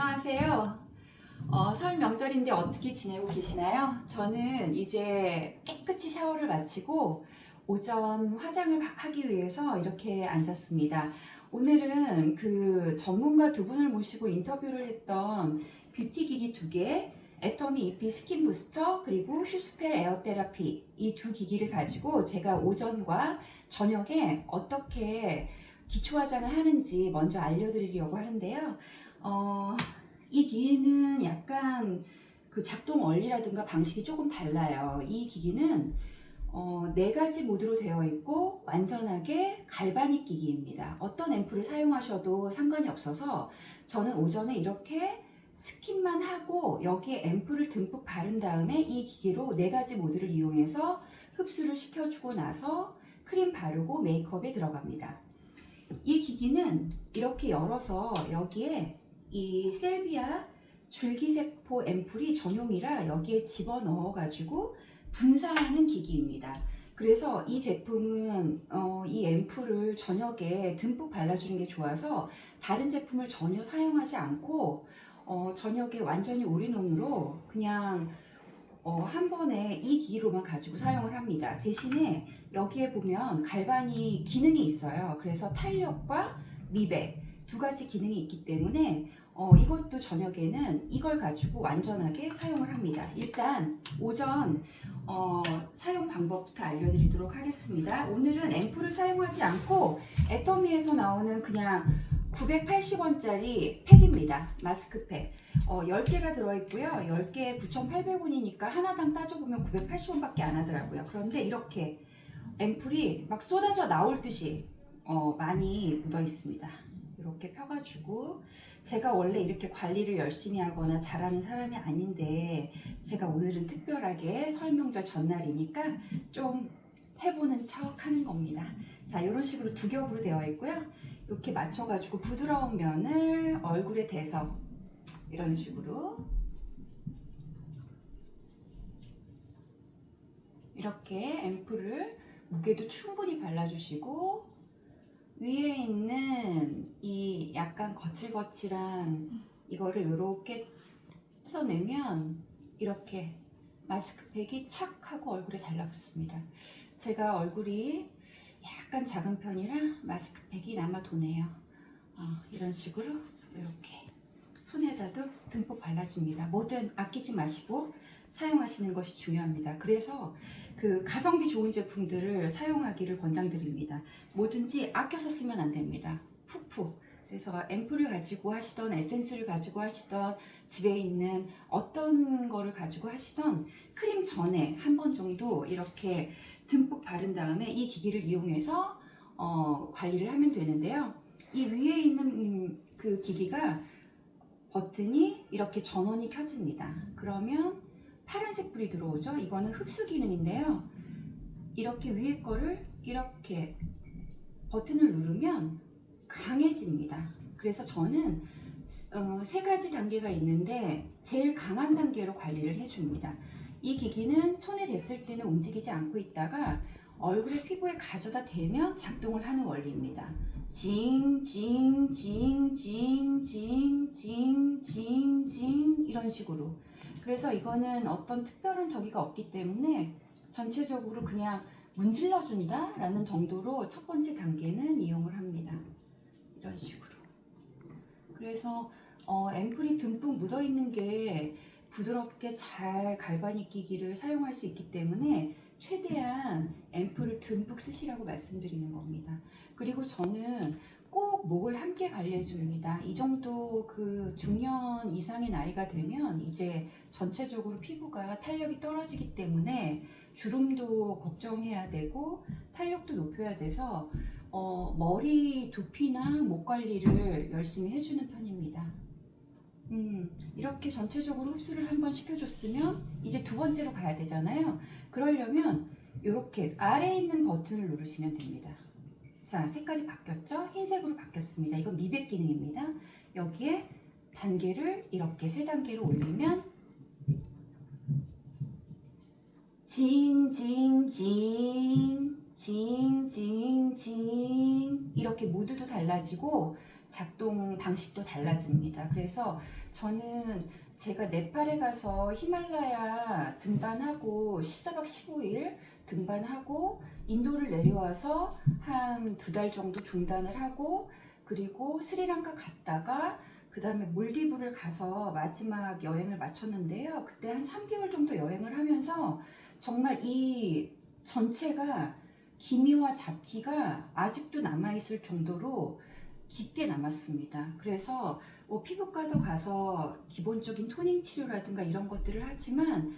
안녕하세요. 설 명절인데 어떻게 지내고 계시나요? 저는 이제 깨끗이 샤워를 마치고 오전 화장을 하기 위해서 이렇게 앉았습니다. 오늘은 그 전문가 두 분을 모시고 인터뷰를 했던 뷰티 기기 두 개, 애터미 EP 스킨 부스터 그리고 슈스펠 에어 테라피 이 두 기기를 가지고 제가 오전과 저녁에 어떻게 기초 화장을 하는지 먼저 알려드리려고 하는데요. 이 기기는 약간 그 작동 원리라든가 방식이 조금 달라요. 이 기기는 네 가지 모드로 되어 있고 완전하게 갈바닉 기기입니다. 어떤 앰플을 사용하셔도 상관이 없어서 저는 오전에 이렇게 스킨만 하고 여기에 앰플을 듬뿍 바른 다음에 이 기기로 네 가지 모드를 이용해서 흡수를 시켜주고 나서 크림 바르고 메이크업에 들어갑니다. 이 기기는 이렇게 열어서 여기에 이 셀비아 줄기세포 앰플이 전용이라 여기에 집어넣어 가지고 분사하는 기기입니다. 그래서 이 제품은 이 앰플을 저녁에 듬뿍 발라주는 게 좋아서 다른 제품을 전혀 사용하지 않고 저녁에 완전히 올인원으로 그냥 한 번에 이 기기로만 가지고 사용을 합니다. 대신에 여기에 보면 갈바닉 기능이 있어요. 그래서 탄력과 미백 두 가지 기능이 있기 때문에 이것도 저녁에는 이걸 가지고 완전하게 사용을 합니다. 일단 오전 사용 방법부터 알려드리도록 하겠습니다. 오늘은 앰플을 사용하지 않고 애터미에서 나오는 그냥 980원짜리 팩입니다. 마스크팩 10개가 들어있고요. 10개에 9,800원이니까 하나당 따져보면 980원밖에 안 하더라고요. 그런데 이렇게 앰플이 막 쏟아져 나올 듯이 많이 묻어 있습니다. 이렇게 펴가지고 제가 원래 이렇게 관리를 열심히 하거나 잘하는 사람이 아닌데 제가 오늘은 특별하게 설 명절 전날이니까 좀 해보는 척 하는 겁니다. 자, 이런 식으로 두 겹으로 되어 있고요. 이렇게 맞춰가지고 부드러운 면을 얼굴에 대서 이런 식으로 이렇게 앰플을 무게도 충분히 발라주시고 위에 있는 이 약간 거칠거칠한 이거를 이렇게 뜯어내면 이렇게 마스크팩이 착 하고 얼굴에 달라붙습니다. 제가 얼굴이 약간 작은 편이라 마스크팩이 남아 도네요. 이런 식으로 이렇게 손에다도 듬뿍 발라줍니다. 뭐든 아끼지 마시고 사용하시는 것이 중요합니다. 그래서 그 가성비 좋은 제품들을 사용하기를 권장드립니다. 뭐든지 아껴서 쓰면 안 됩니다. 푹푹. 그래서 앰플을 가지고 하시던 에센스를 가지고 하시던 집에 있는 어떤 거를 가지고 하시던 크림 전에 한 번 정도 이렇게 듬뿍 바른 다음에 이 기기를 이용해서 관리를 하면 되는데요. 이 위에 있는 그 기기가 버튼이 이렇게 전원이 켜집니다. 그러면 파란색 불이 들어오죠. 이거는 흡수 기능인데요. 이렇게 위에 거를 이렇게 버튼을 누르면 강해집니다. 그래서 저는 세 가지 단계가 있는데 제일 강한 단계로 관리를 해줍니다. 이 기기는 손에 댔을 때는 움직이지 않고 있다가 얼굴에 피부에 가져다 대면 작동을 하는 원리입니다. 징 이런 식으로. 그래서 이거는 어떤 특별한 저기가 없기 때문에 전체적으로 그냥 문질러 준다 라는 정도로 첫 번째 단계는 이용을 합니다. 이런 식으로. 그래서 앰플이 듬뿍 묻어 있는 게 부드럽게 잘 갈바닉 기기를 사용할 수 있기 때문에 최대한 앰플을 듬뿍 쓰시라고 말씀드리는 겁니다. 그리고 저는 꼭 목을 함께 관리해 줍니다. 이 정도 그 중년 이상의 나이가 되면 이제 전체적으로 피부가 탄력이 떨어지기 때문에 주름도 걱정해야 되고 탄력도 높여야 돼서 머리 두피나 목 관리를 열심히 해주는 편입니다. 이렇게 전체적으로 흡수를 한번 시켜줬으면 이제 두 번째로 가야 되잖아요. 그러려면 이렇게 아래에 있는 버튼을 누르시면 됩니다. 자, 색깔이 바뀌었죠? 흰색으로 바뀌었습니다. 이건 미백 기능입니다. 여기에 단계를 이렇게 세 단계로 올리면 징 징징징 이렇게 모드도 달라지고 작동 방식도 달라집니다. 그래서 저는 제가 네팔에 가서 히말라야 등반하고 14박 15일 등반하고 인도를 내려와서 한 2달 정도 중단을 하고 그리고 스리랑카 갔다가 그 다음에 몰디브를 가서 마지막 여행을 마쳤는데요. 그때 한 3개월 정도 여행을 하면서 정말 이 전체가 기미와 잡티가 아직도 남아있을 정도로 깊게 남았습니다. 그래서 뭐 피부과도 가서 기본적인 토닝 치료라든가 이런 것들을 하지만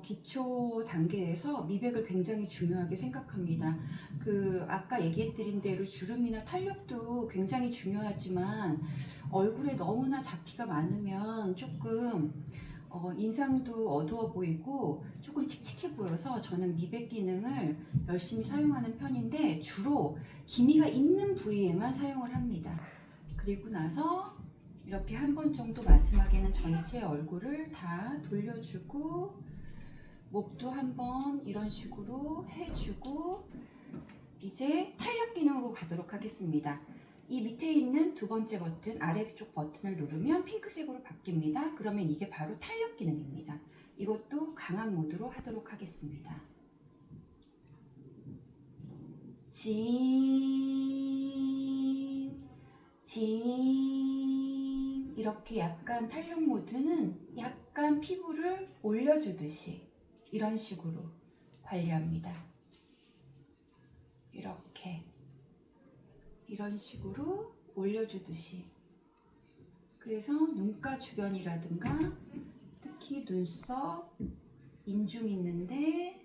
기초 단계에서 미백을 굉장히 중요하게 생각합니다. 그 아까 얘기해드린 대로 주름이나 탄력도 굉장히 중요하지만 얼굴에 너무나 잡티가 많으면 조금 인상도 어두워 보이고 조금 칙칙해 보여서 저는 미백 기능을 열심히 사용하는 편인데 주로 기미가 있는 부위에만 사용을 합니다. 그리고 나서 이렇게 한 번 정도 마지막에는 전체 얼굴을 다 돌려주고 목도 한번 이런 식으로 해주고 이제 탄력 기능으로 가도록 하겠습니다. 이 밑에 있는 두 번째 버튼, 아래쪽 버튼을 누르면 핑크색으로 바뀝니다. 그러면 이게 바로 탄력 기능입니다. 이것도 강한 모드로 하도록 하겠습니다. 이렇게 약간 탄력 모드는 약간 피부를 올려주듯이 이런 식으로 관리합니다. 이렇게 이런 식으로 올려주듯이. 그래서 눈가 주변이라든가 특히 눈썹, 인중 있는데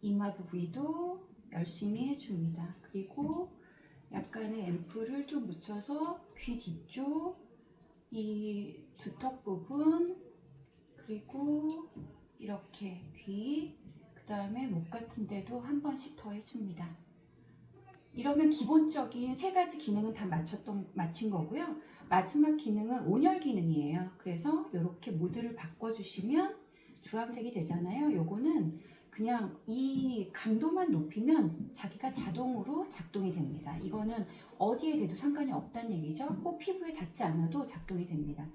이마 부위도 열심히 해줍니다. 그리고 약간의 앰플을 좀 묻혀서 귀 뒤쪽, 이 두턱 부분, 그리고 이렇게 귀, 그 다음에 목 같은 데도 한 번씩 더 해줍니다. 이러면 기본적인 3가지 기능은 다 마친 거고요. 마지막 기능은 온열 기능이에요. 그래서 이렇게 모드를 바꿔주시면 주황색이 되잖아요. 요거는 그냥 이 강도만 높이면 자기가 자동으로 작동이 됩니다. 이거는 어디에 대도 상관이 없다는 얘기죠. 꼭 피부에 닿지 않아도 작동이 됩니다.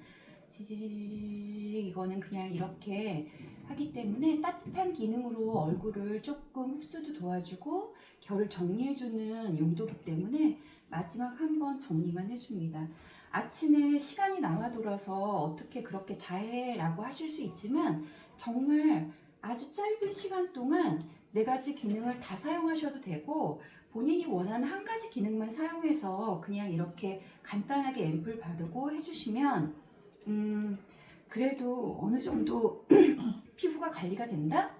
지지지지 이거는 그냥 이렇게 하기 때문에 따뜻한 기능으로 얼굴을 조금 흡수도 도와주고 결을 정리해주는 용도이기 때문에 마지막 한번 정리만 해줍니다. 아침에 시간이 남아돌아서 어떻게 그렇게 다 해 라고 하실 수 있지만 정말 아주 짧은 시간 동안 4가지 기능을 다 사용하셔도 되고 본인이 원하는 한 가지 기능만 사용해서 그냥 이렇게 간단하게 앰플 바르고 해주시면 그래도 어느 정도 피부가 관리가 된다?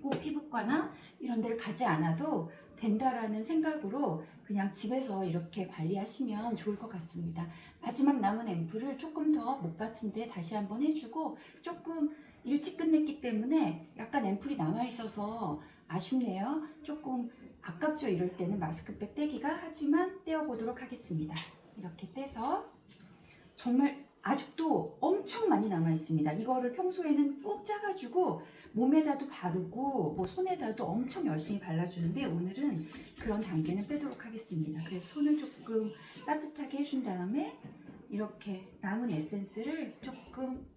꼭 피부과나 이런 데를 가지 않아도 된다라는 생각으로 그냥 집에서 이렇게 관리하시면 좋을 것 같습니다. 마지막 남은 앰플을 조금 더 목 같은 데 다시 한번 해주고 조금 일찍 끝냈기 때문에 약간 앰플이 남아있어서 아쉽네요. 조금 아깝죠. 이럴 때는 마스크팩 떼기가. 하지만 떼어보도록 하겠습니다. 이렇게 떼서 정말 아직도 엄청 많이 남아 있습니다. 이거를 평소에는 꾹 짜가지고 몸에다도 바르고 뭐 손에다도 엄청 열심히 발라주는데 오늘은 그런 단계는 빼도록 하겠습니다. 그래서 손을 조금 따뜻하게 해준 다음에 이렇게 남은 에센스를 조금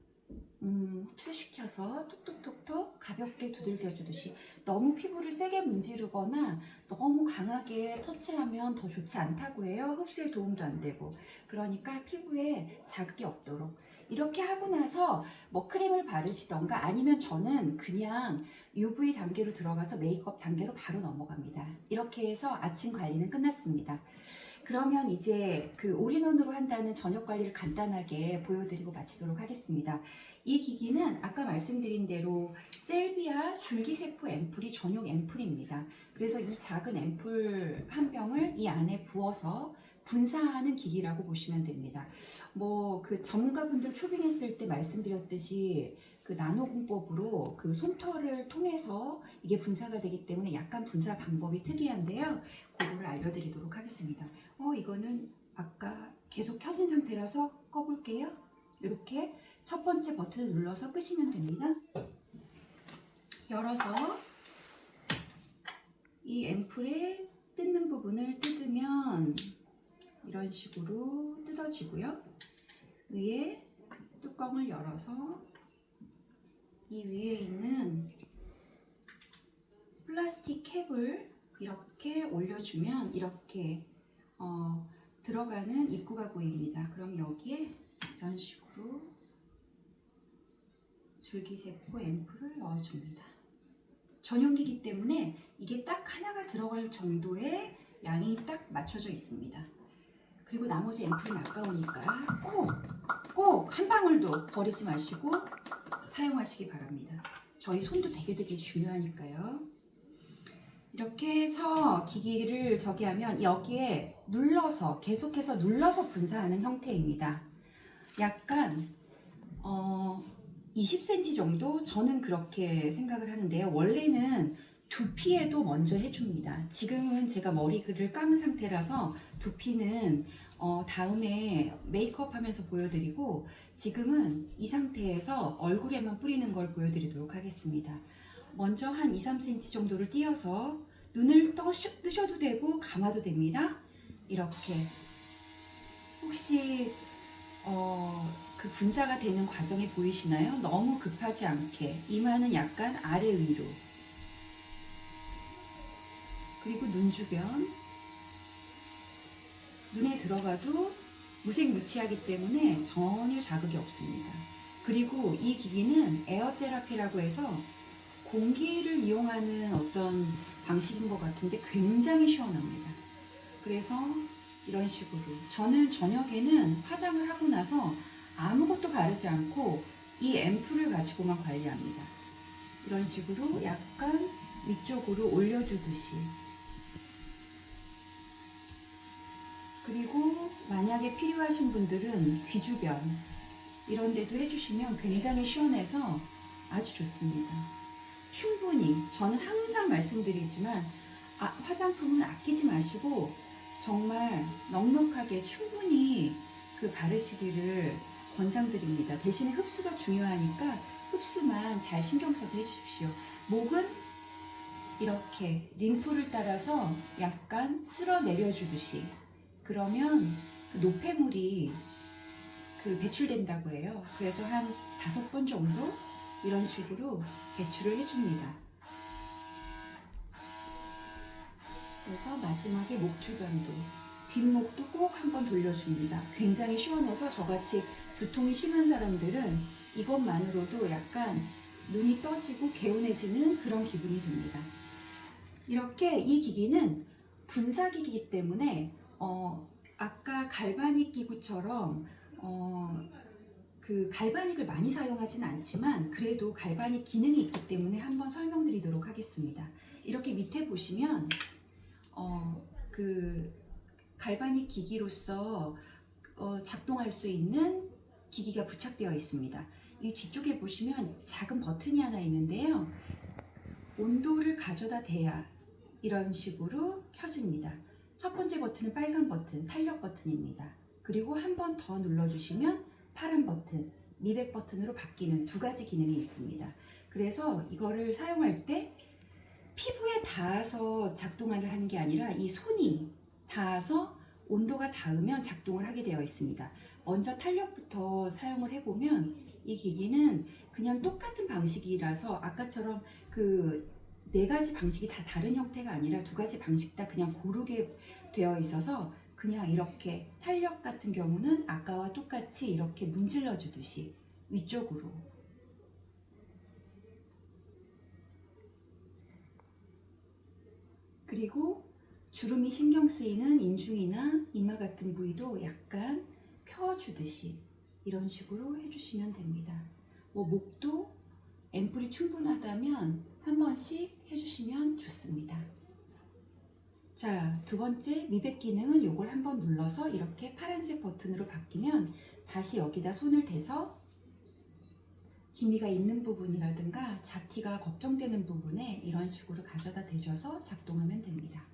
흡수시켜서 톡톡톡톡 가볍게 두들겨 주듯이. 너무 피부를 세게 문지르거나 너무 강하게 터치하면 더 좋지 않다고 해요. 흡수에 도움도 안 되고. 그러니까 피부에 자극이 없도록 이렇게 하고 나서 뭐 크림을 바르시던가 아니면 저는 그냥 UV 단계로 들어가서 메이크업 단계로 바로 넘어갑니다. 이렇게 해서 아침 관리는 끝났습니다. 그러면 이제 그 올인원으로 한다는 저녁 관리를 간단하게 보여드리고 마치도록 하겠습니다. 이 기기는 아까 말씀드린 대로 셀비아 줄기세포 앰플이 전용 앰플입니다. 그래서 이 작은 앰플 한 병을 이 안에 부어서 분사하는 기기라고 보시면 됩니다. 뭐 그 전문가분들 초빙했을 때 말씀드렸듯이 그 나노 공법으로 그 솜털을 통해서 이게 분사가 되기 때문에 약간 분사 방법이 특이한데요. 그거를 알려드리도록 하겠습니다. 이거는 아까 계속 켜진 상태라서 꺼볼게요. 이렇게 첫 번째 버튼을 눌러서 끄시면 됩니다. 열어서 이 앰플의 뜯는 부분을 뜯으면 이런 식으로 뜯어지고요. 위에 뚜껑을 열어서 이 위에 있는 플라스틱 캡을 이렇게 올려주면 이렇게 들어가는 입구가 보입니다. 그럼 여기에 이런 식으로 줄기세포 앰플을 넣어줍니다. 전용기기 때문에 이게 딱 하나가 들어갈 정도의 양이 딱 맞춰져 있습니다. 그리고 나머지 앰플은 아까우니까 꼭 한 방울도 버리지 마시고 사용하시기 바랍니다. 저희 손도 되게 중요하니까요. 이렇게 해서 기기를 하면 여기에 계속해서 눌러서 분사하는 형태입니다. 약간 20cm 정도? 저는 그렇게 생각을 하는데요. 원래는 두피에도 먼저 해줍니다. 지금은 제가 머리를 감은 상태라서 두피는 다음에 메이크업 하면서 보여드리고, 지금은 이 상태에서 얼굴에만 뿌리는 걸 보여드리도록 하겠습니다. 먼저 한 2-3cm 정도를 띄어서 눈을 뜨셔도 되고 감아도 됩니다. 이렇게 혹시 그 분사가 되는 과정이 보이시나요? 너무 급하지 않게 이마는 약간 아래 위로, 그리고 눈 주변, 눈에 들어가도 무색무취하기 때문에 전혀 자극이 없습니다. 그리고 이 기기는 에어 테라피라고 해서 공기를 이용하는 어떤 방식인 것 같은데 굉장히 시원합니다. 그래서 이런 식으로 저는 저녁에는 화장을 하고 나서 아무것도 바르지 않고 이 앰플을 가지고만 관리합니다. 이런 식으로 약간 위쪽으로 올려주듯이. 그리고 만약에 필요하신 분들은 귀 주변 이런 데도 해주시면 굉장히 시원해서 아주 좋습니다. 충분히, 저는 항상 말씀드리지만 화장품은 아끼지 마시고 정말 넉넉하게 충분히 그 바르시기를 권장드립니다. 대신에 흡수가 중요하니까 흡수만 잘 신경 써서 해주십시오. 목은 이렇게 림프를 따라서 약간 쓸어 내려주듯이, 그러면 그 노폐물이 배출된다고 해요. 그래서 한 5번 정도 이런 식으로 배출을 해줍니다. 그래서 마지막에 목 주변도, 뒷목도 꼭 한번 돌려줍니다. 굉장히 시원해서 저같이 두통이 심한 사람들은 이것만으로도 약간 눈이 떠지고 개운해지는 그런 기분이 듭니다. 이렇게 이 기기는 분사기이기 때문에 아까 갈바닉 기구처럼 그 갈바닉을 많이 사용하지는 않지만 그래도 갈바닉 기능이 있기 때문에 한번 설명드리도록 하겠습니다. 이렇게 밑에 보시면 그 갈바닉 기기로서 작동할 수 있는 기기가 부착되어 있습니다. 이 뒤쪽에 보시면 작은 버튼이 하나 있는데요. 온도를 가져다 대야 이런 식으로 켜집니다. 첫 번째 버튼은 빨간 버튼, 탄력 버튼입니다. 그리고 한 번 더 눌러주시면 파란 버튼, 미백 버튼으로 바뀌는 2가지 기능이 있습니다. 그래서 이거를 사용할 때 피부에 닿아서 작동을 하는 게 아니라 이 손이 닿아서 온도가 닿으면 작동을 하게 되어 있습니다. 먼저 탄력부터 사용을 해보면 이 기기는 그냥 똑같은 방식이라서 아까처럼 그 4가지 방식이 다 다른 형태가 아니라 2가지 방식 다 그냥 고르게 되어 있어서 그냥 이렇게 탄력 같은 경우는 아까와 똑같이 이렇게 문질러 주듯이 위쪽으로, 그리고 주름이 신경 쓰이는 인중이나 이마 같은 부위도 약간 펴주듯이 이런 식으로 해주시면 됩니다. 목도 앰플이 충분하다면 한 번씩 해주시면 좋습니다. 자, 2번째 미백 기능은 이걸 한번 눌러서 이렇게 파란색 버튼으로 바뀌면 다시 여기다 손을 대서 기미가 있는 부분이라든가 잡티가 걱정되는 부분에 이런 식으로 가져다 대셔서 작동하면 됩니다.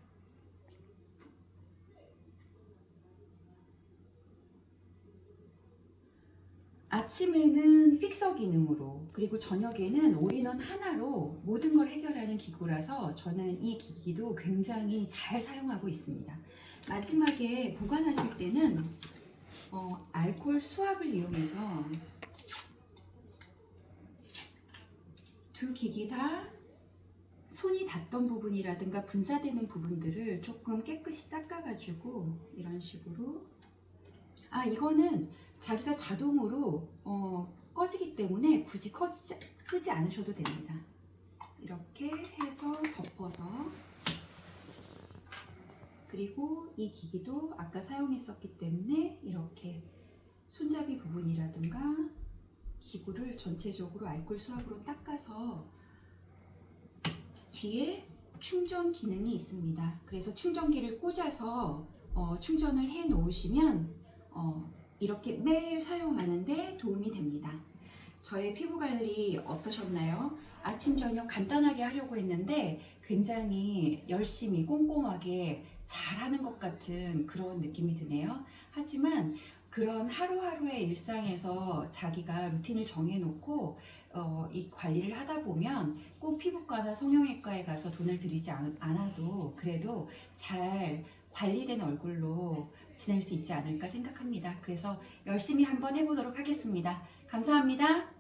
아침에는 픽서 기능으로, 그리고 저녁에는 올인원 하나로 모든 걸 해결하는 기구라서 저는 이 기기도 굉장히 잘 사용하고 있습니다. 마지막에 보관하실 때는 알코올 수압을 이용해서 두 기기 다 손이 닿던 부분이라든가 분사되는 부분들을 조금 깨끗이 닦아가지고 이런 식으로, 이거는 자기가 자동으로 꺼지기 때문에 굳이 끄지 않으셔도 됩니다. 이렇게 해서 덮어서, 그리고 이 기기도 아까 사용했었기 때문에 이렇게 손잡이 부분이라든가 기구를 전체적으로 알코올 수압으로 닦아서 뒤에 충전 기능이 있습니다. 그래서 충전기를 꽂아서 충전을 해 놓으시면 이렇게 매일 사용하는데 도움이 됩니다. 저의 피부 관리 어떠셨나요? 아침 저녁 간단하게 하려고 했는데 굉장히 열심히 꼼꼼하게 잘하는 것 같은 그런 느낌이 드네요. 하지만 그런 하루하루의 일상에서 자기가 루틴을 정해놓고 이 관리를 하다 보면 꼭 피부과나 성형외과에 가서 돈을 들이지 않아도 그래도 잘 관리된 얼굴로 지낼 수 있지 않을까 생각합니다. 그래서 열심히 한번 해보도록 하겠습니다. 감사합니다.